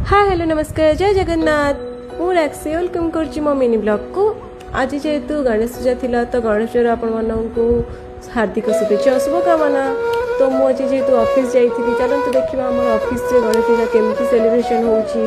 Hi hello नमस्कार जय जगन्नाथ मु रैक्सी वेलकम कर मो मिनी ब्लॉग को। आज जेहेतु गणेश पूजा थिला तो गणेश पूजा आपण मानू हार्दिक शुभेच्छा और शुभकामना। तो मुझे जेहेतु ऑफिस जाइए चलते देखा आम ऑफिस गणेश पूजा केमती सेलिब्रेशन होची